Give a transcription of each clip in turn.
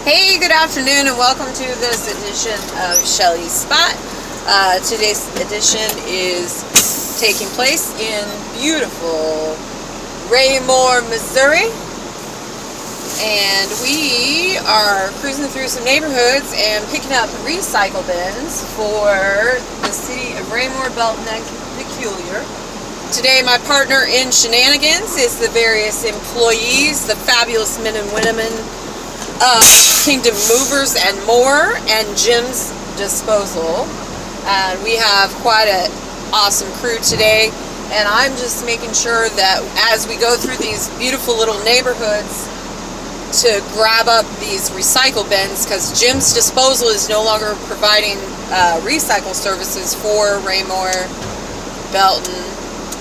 Hey, good afternoon, and welcome to this edition of Shelly's Spot. Today's edition is taking place in beautiful Raymore, Missouri. And we are cruising through some neighborhoods and picking up recycle bins for the city of Raymore, Belton, and Peculiar. Today, my partner in shenanigans is the various employees, the fabulous men and women of Kingdom Movers and More, and Jim's Disposal. And we have quite an awesome crew today, and I'm just making sure that as we go through these beautiful little neighborhoods to grab up these recycle bins, because Jim's Disposal is no longer providing recycle services for Raymore, Belton,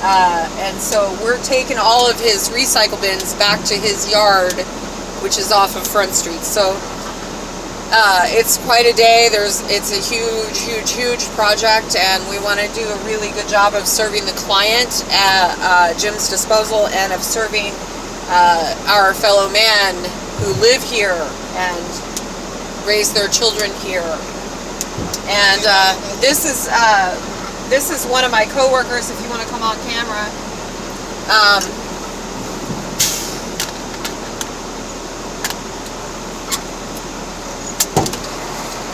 and so we're taking all of his recycle bins back to his yard, which is off of Front Street. So it's quite a day. It's a huge project, and we want to do a really good job of serving the client at Jim's Disposal, and of serving our fellow men who live here and raise their children here. And this is one of my coworkers, if you want to come on camera.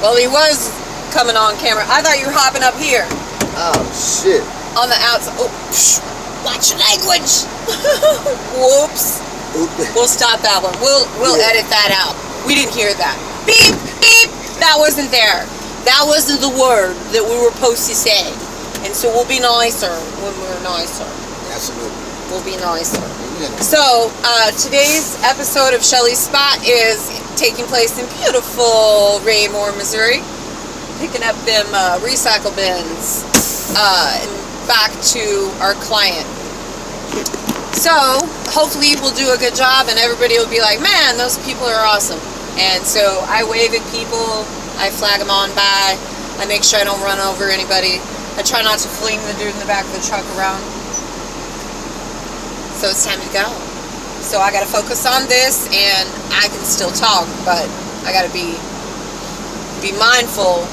Well, he was coming on camera. I thought you were hopping up here. Oh, shit. On the outside. Oh, watch your language. Whoops. We'll stop that one. We'll edit that out. We didn't hear that. Beep, beep. That wasn't there. That wasn't the word that we were supposed to say. And so we'll be nicer when we're nicer. Absolutely. We'll be nicer. Yeah. So, today's episode of Shelly's Spot is taking place in beautiful Raymore, Missouri. Picking up them recycle bins and back to our client. So, hopefully we'll do a good job and everybody will be like, man, those people are awesome. And so I wave at people, I flag them on by, I make sure I don't run over anybody. I try not to fling the dude in the back of the truck around. So it's time to go. So I gotta focus on this, and I can still talk, but I gotta be mindful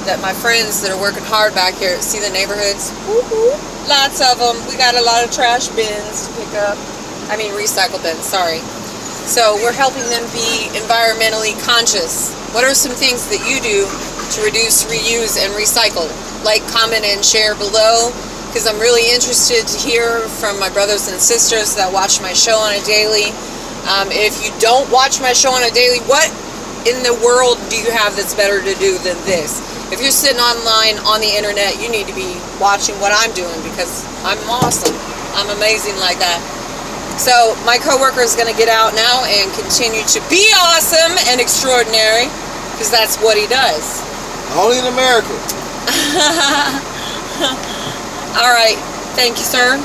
that my friends that are working hard back here, see the neighborhoods? Woo-hoo. Lots of them. We got a lot of trash bins to pick up. I mean recycle bins, sorry. So we're helping them be environmentally conscious. What are some things that you do to reduce, reuse, and recycle? Like, comment, and share below, because I'm really interested to hear from my brothers and sisters that watch my show on a daily. If you don't watch my show on a daily, what in the world do you have that's better to do than this? If you're sitting online on the internet, you need to be watching what I'm doing, because I'm awesome. I'm amazing like that. So my coworker is going to get out now and continue to be awesome and extraordinary, because that's what he does. Only in America. All right. Thank you, sir.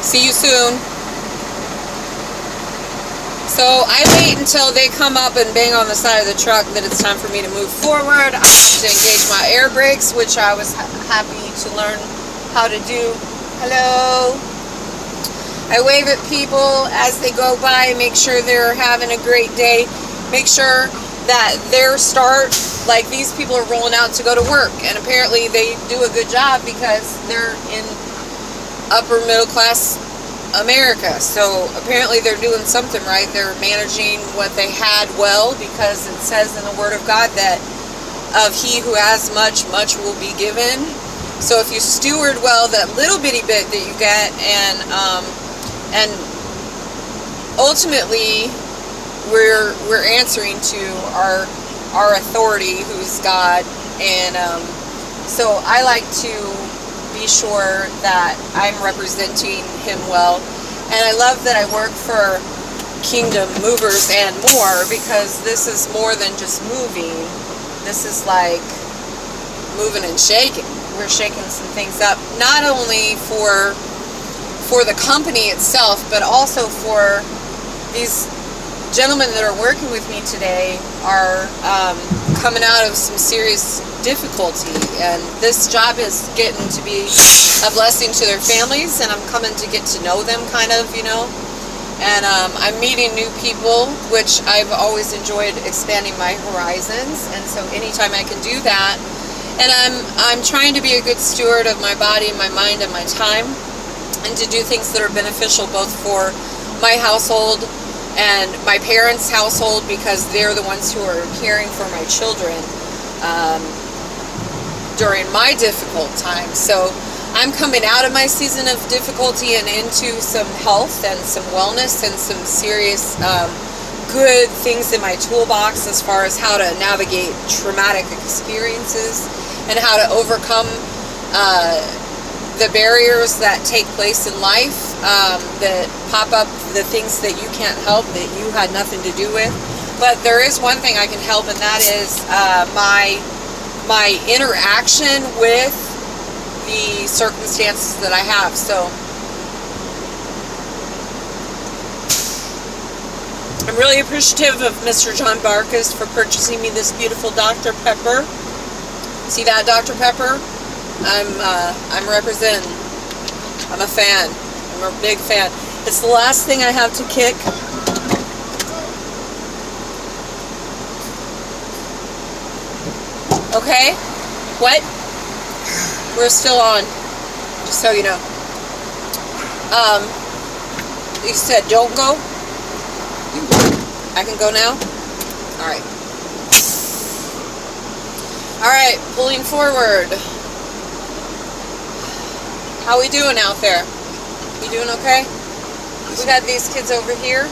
See you soon. So I wait until they come up and bang on the side of the truck that it's time for me to move forward. I have to engage my air brakes, which I was happy to learn how to do. Hello. I wave at people as they go by, make sure they're having a great day. Make sure that their start, like these people are rolling out to go to work, and apparently they do a good job because they're in upper middle class America. So apparently they're doing something right. They're managing what they had well, because it says in the Word of God that of he who has much, much will be given. So if you steward well that little bitty bit that you get, and ultimately we're answering to our authority, who's God, and so I like to be sure that I'm representing him well. And I love that I work for Kingdom Movers and More, because this is more than just moving. This is like moving and shaking. We're shaking some things up, not only for the company itself, but also for these gentlemen that are working with me today are coming out of some serious difficulty, and this job is getting to be a blessing to their families, and I'm coming to get to know them, kind of, you know. And I'm meeting new people, which I've always enjoyed expanding my horizons. And so anytime I can do that, and I'm trying to be a good steward of my body, my mind, and my time, and to do things that are beneficial both for my household and my parents' household, because they're the ones who are caring for my children during my difficult times. So I'm coming out of my season of difficulty and into some health and some wellness and some serious good things in my toolbox as far as how to navigate traumatic experiences and how to overcome the barriers that take place in life that pop up, the things that you can't help, that you had nothing to do with. But there is one thing I can help, and that is my interaction with the circumstances that I have. So I'm really appreciative of Mr. John Barkus for purchasing me this beautiful Dr. Pepper. See that, Dr. Pepper? I'm representing. I'm a fan. I'm a big fan. It's the last thing I have to kick. Okay? What? We're still on, just so you know. You said don't go? You can go. I can go now? Alright. Alright, pulling forward. How we doing out there? You doing okay? We got these kids over here.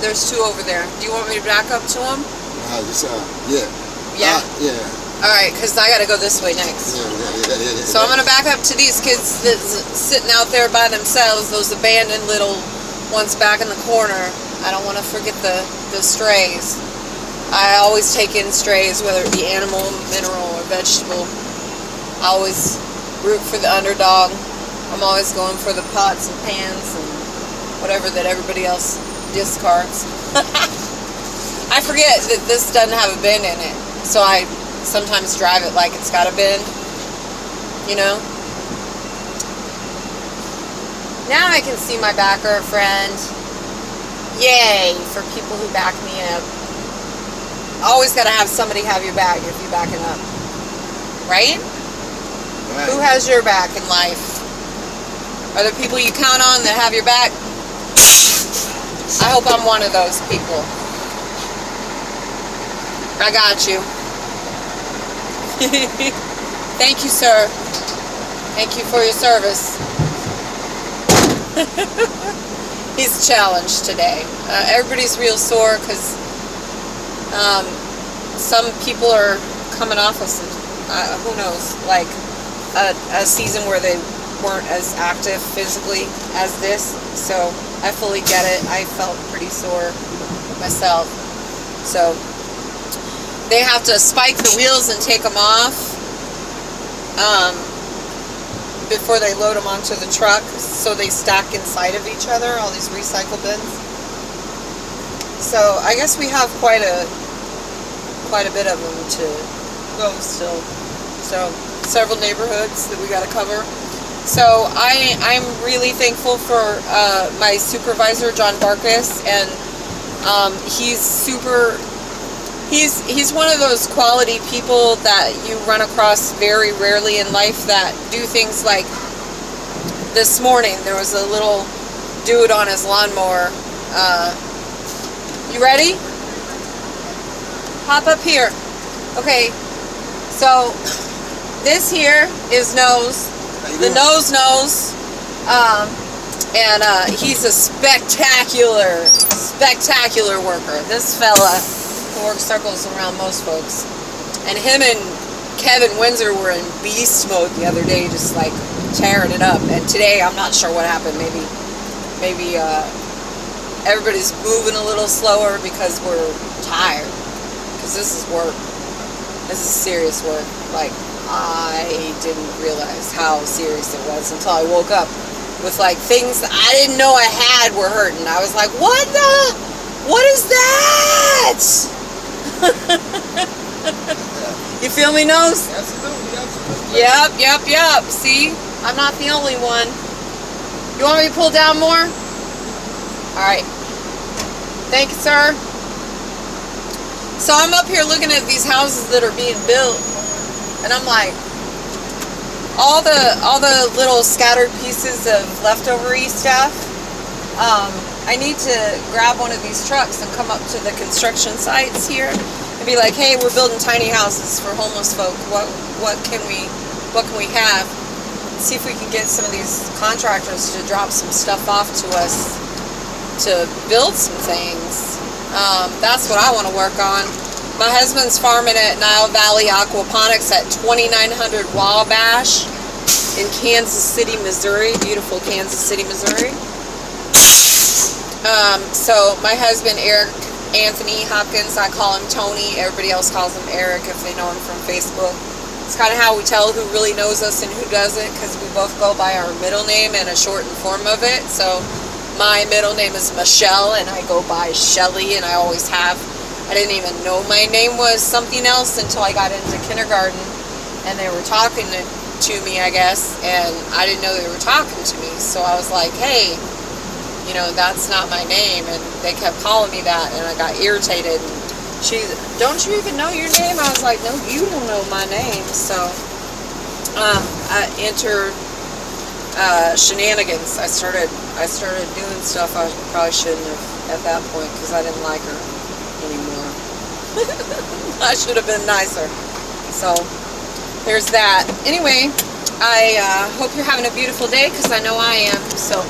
There's two over there. Do you want me to back up to them? Yeah. Yeah? Yeah. Alright, because I got to go this way next. Yeah. So I'm going to back up to these kids that's sitting out there by themselves, those abandoned little ones back in the corner. I don't want to forget the strays. I always take in strays, whether it be animal, mineral, or vegetable. I always root for the underdog. I'm always going for the pots and pans and whatever that everybody else discards. I forget that this doesn't have a bend in it, so I sometimes drive it like it's got a bend, you know. Now I can see my backer friend. Yay for people who back me up. Always got to have somebody have your back if you're backing up, right? Who has your back in life? Are there people you count on that have your back? I hope I'm one of those people. I got you. Thank you, sir. Thank you for your service. He's challenged today. Everybody's real sore because some people are coming off of some, who knows, like a season where they weren't as active physically as this. So I fully get it. I felt pretty sore myself. So they have to spike the wheels and take them off before they load them onto the truck, so they stack inside of each other, all these recycle bins. So I guess we have quite a bit of them to go still. So several neighborhoods that we got to cover. So I'm really thankful for my supervisor, John Barkus, and he's one of those quality people that you run across very rarely in life that do things like this morning. There was a little dude on his lawnmower. You ready? Hop up here. Okay, so this here is Nose. The Nose knows. And he's a spectacular worker. This fella work circles around most folks, and him and Kevin Windsor were in beast mode the other day, just like tearing it up. And today I'm not sure what happened. Maybe everybody's moving a little slower because we're tired, because this is work. This is serious work. Like, I didn't realize how serious it was until I woke up with like things that I didn't know I had were hurting. I was like, what is that? You feel me, Nose? Absolutely. Yep. See? I'm not the only one. You want me to pull down more? Alright. Thank you, sir. So I'm up here looking at these houses that are being built, and I'm like, all the little scattered pieces of leftover-y stuff, I need to grab one of these trucks and come up to the construction sites here and be like, hey, we're building tiny houses for homeless folk. What can we have? See if we can get some of these contractors to drop some stuff off to us to build some things. That's what I want to work on. My husband's farming at Nile Valley Aquaponics at 2900 Wabash in Kansas City, Missouri. Beautiful Kansas City, Missouri. So my husband, Eric Anthony Hopkins, I call him Tony. Everybody else calls him Eric if they know him from Facebook. It's kind of how we tell who really knows us and who doesn't, because we both go by our middle name and a shortened form of it. So my middle name is Michelle, and I go by Shelly, and I always have. I didn't even know my name was something else until I got into kindergarten, and they were talking to me, I guess, and I didn't know they were talking to me. So I was like, hey, you know, that's not my name, and they kept calling me that, and I got irritated. And she's, don't you even know your name? I was like, no, you don't know my name. So I entered shenanigans. I started doing stuff I probably shouldn't have at that point, because I didn't like her anymore. I should have been nicer. So there's that. Anyway, I hope you're having a beautiful day, because I know I am. So